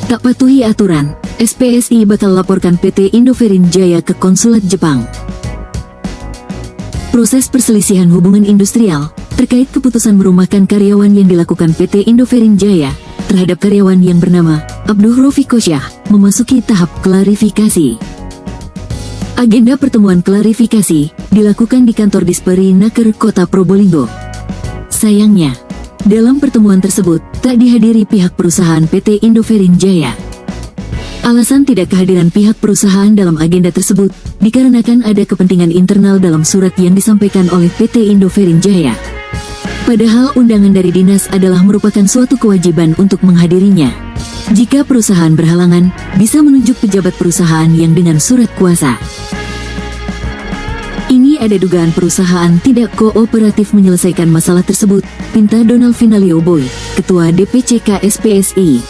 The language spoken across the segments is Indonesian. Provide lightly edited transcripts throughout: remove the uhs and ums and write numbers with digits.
Tak patuhi aturan, SPSI bakal laporkan PT Indoferin Jaya ke konsulat Jepang. Proses perselisihan hubungan industrial terkait keputusan merumahkan karyawan yang dilakukan PT Indoferin Jaya terhadap karyawan yang bernama Abduh Rofiko Syah memasuki tahap klarifikasi. Agenda pertemuan klarifikasi dilakukan di kantor Disperinaker Kota Probolinggo. Sayangnya, dalam pertemuan tersebut tak dihadiri pihak perusahaan PT Indoferin Jaya. Alasan tidak kehadiran pihak perusahaan dalam agenda tersebut dikarenakan ada kepentingan internal dalam surat yang disampaikan oleh PT Indoferin Jaya. Padahal undangan dari dinas adalah merupakan suatu kewajiban untuk menghadirinya. Jika perusahaan berhalangan, bisa menunjuk pejabat perusahaan yang dengan surat kuasa. Ini ada dugaan perusahaan tidak kooperatif menyelesaikan masalah tersebut, pinta Donald Finalio Boy, Ketua DPC KSPSI.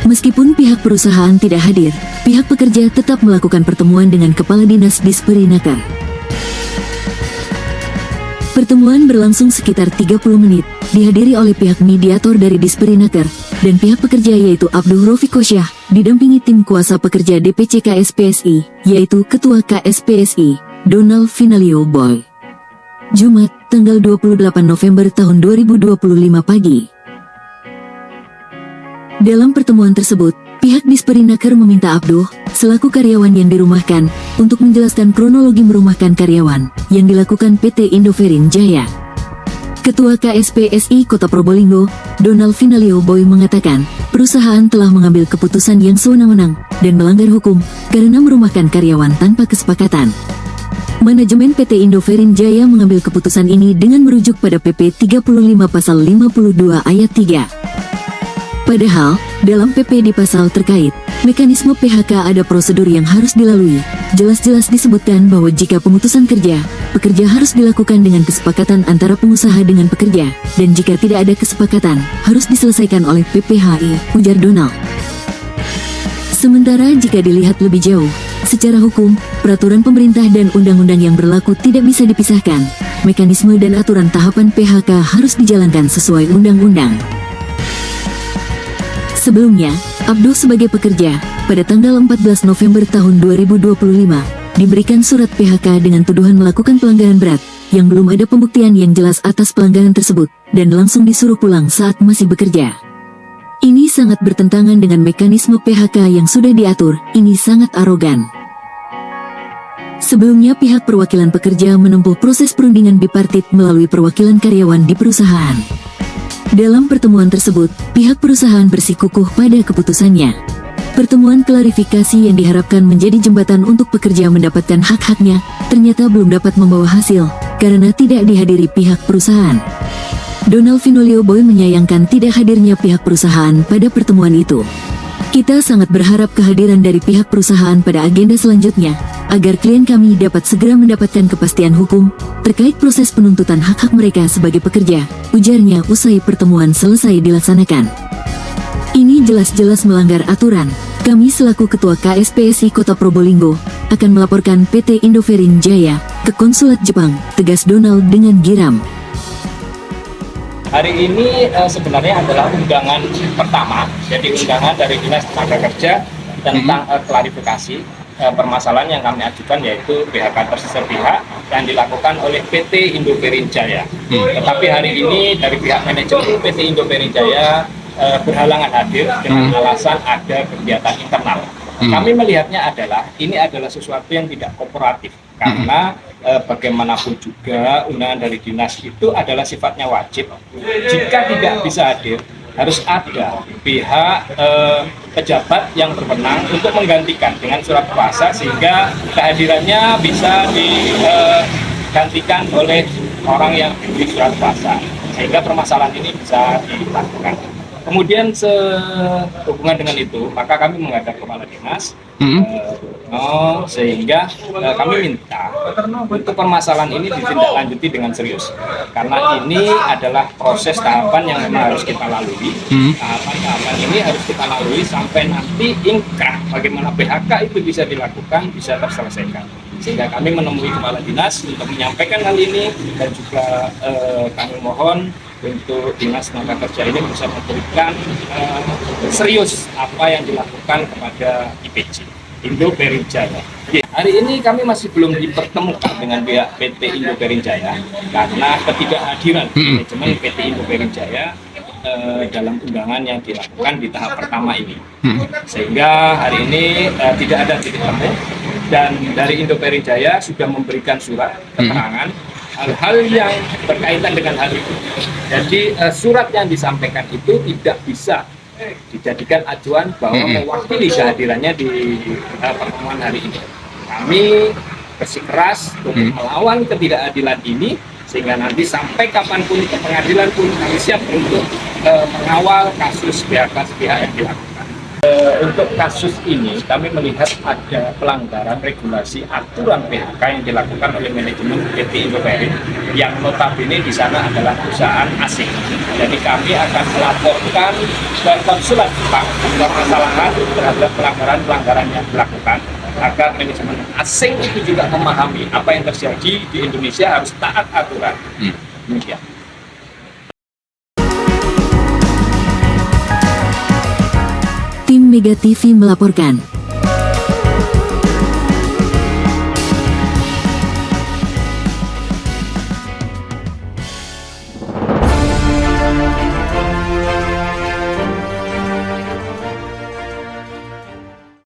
Meskipun pihak perusahaan tidak hadir, pihak pekerja tetap melakukan pertemuan dengan Kepala Dinas Disperinaker. Pertemuan berlangsung sekitar 30 menit, dihadiri oleh pihak mediator dari Disperinaker dan pihak pekerja yaitu Abduh Rofiko Syah, didampingi tim kuasa pekerja DPC KSPSI, yaitu Ketua KSPSI, Donald Finalio Boy. Jumat, tanggal 28 November tahun 2025 pagi. Dalam pertemuan tersebut, pihak Disperinaker meminta Abduh, selaku karyawan yang dirumahkan, untuk menjelaskan kronologi merumahkan karyawan yang dilakukan PT Indoferin Jaya. Ketua KSPSI Kota Probolinggo, Donald Finalio Boy mengatakan, perusahaan telah mengambil keputusan yang sewenang-wenang dan melanggar hukum karena merumahkan karyawan tanpa kesepakatan. Manajemen PT Indoferin Jaya mengambil keputusan ini dengan merujuk pada PP 35 Pasal 52 Ayat 3. Padahal, dalam PP di pasal terkait, mekanisme PHK ada prosedur yang harus dilalui. Jelas-jelas disebutkan bahwa jika pemutusan kerja, pekerja harus dilakukan dengan kesepakatan antara pengusaha dengan pekerja, dan jika tidak ada kesepakatan, harus diselesaikan oleh PPHI, ujar Donald. Sementara jika dilihat lebih jauh, secara hukum, peraturan pemerintah dan undang-undang yang berlaku tidak bisa dipisahkan. Mekanisme dan aturan tahapan PHK harus dijalankan sesuai undang-undang. Sebelumnya, Abduh sebagai pekerja, pada tanggal 14 November tahun 2025, diberikan surat PHK dengan tuduhan melakukan pelanggaran berat, yang belum ada pembuktian yang jelas atas pelanggaran tersebut, dan langsung disuruh pulang saat masih bekerja. Ini sangat bertentangan dengan mekanisme PHK yang sudah diatur, ini sangat arogan. Sebelumnya pihak perwakilan pekerja menempuh proses perundingan bipartit melalui perwakilan karyawan di perusahaan. Dalam pertemuan tersebut, pihak perusahaan bersikukuh pada keputusannya. Pertemuan klarifikasi yang diharapkan menjadi jembatan untuk pekerja mendapatkan hak-haknya, ternyata belum dapat membawa hasil, karena tidak dihadiri pihak perusahaan. Donald Finalio Boy menyayangkan tidak hadirnya pihak perusahaan pada pertemuan itu. Kita sangat berharap kehadiran dari pihak perusahaan pada agenda selanjutnya, agar klien kami dapat segera mendapatkan kepastian hukum terkait proses penuntutan hak-hak mereka sebagai pekerja, ujarnya usai pertemuan selesai dilaksanakan. Ini jelas-jelas melanggar aturan. Kami selaku Ketua KSPSI Kota Probolinggo akan melaporkan PT Indoferin Jaya ke konsulat Jepang, tegas Donald dengan giram. Hari ini sebenarnya adalah undangan pertama, jadi undangan dari Dinas Tenaga Kerja tentang klarifikasi permasalahan yang kami ajukan, yaitu PHK tersisa pihak yang dilakukan oleh PT Indoferin Jaya. Tetapi hari ini dari pihak manajemen PT Indoferin Jaya berhalangan hadir dengan alasan ada kegiatan internal. Kami melihatnya ini adalah sesuatu yang tidak kooperatif, karena bagaimanapun juga undangan dari dinas itu adalah sifatnya wajib. Jika tidak bisa hadir, harus ada pihak pejabat yang berwenang untuk menggantikan dengan surat kuasa, sehingga kehadirannya bisa digantikan oleh orang yang diberi surat kuasa, sehingga permasalahan ini bisa dilakukan. Kemudian sehubungan dengan itu, maka kami menghadap kepala dinas, sehingga kami minta untuk permasalahan ini ditindaklanjuti dengan serius, karena ini adalah proses tahapan yang memang harus kita lalui. Tahapan ini harus kita lalui sampai nanti ingkrah bagaimana PHK itu bisa dilakukan, bisa terselesaikan. Sehingga kami menemui kepala dinas untuk menyampaikan hal ini, dan juga kami mohon untuk Dinas Tenaga Kerja ini bisa memberikan serius apa yang dilakukan kepada IPJ, Indo Perinjaya. Hari ini kami masih belum dipertemukan dengan pihak PT Indo Perinjaya karena ketidakhadiran manajemen PT Indo Perinjaya dalam undangan yang dilakukan di tahap pertama ini. Sehingga hari ini tidak ada titik temu, dan dari Indo Perinjaya sudah memberikan surat keterangan hal-hal yang berkaitan dengan hal itu. Jadi surat yang disampaikan itu tidak bisa dijadikan acuan bahwa mewakili kehadirannya di pertemuan hari ini. Kami bersikeras untuk melawan ketidakadilan ini, sehingga nanti sampai kapanpun ke pengadilan pun kami siap untuk mengawal kasus pihak-pihak yang dilakukan. Untuk kasus ini kami melihat ada pelanggaran regulasi aturan PHK yang dilakukan oleh manajemen PT Indo Perin yang notabene di sana adalah perusahaan asing. Jadi kami akan melaporkan ke konsulat Jepang permasalahan terhadap pelanggaran-pelanggaran yang dilakukan, agar manajemen asing itu juga memahami apa yang terjadi di Indonesia harus taat aturan. Demikian. Tim Mega TV melaporkan.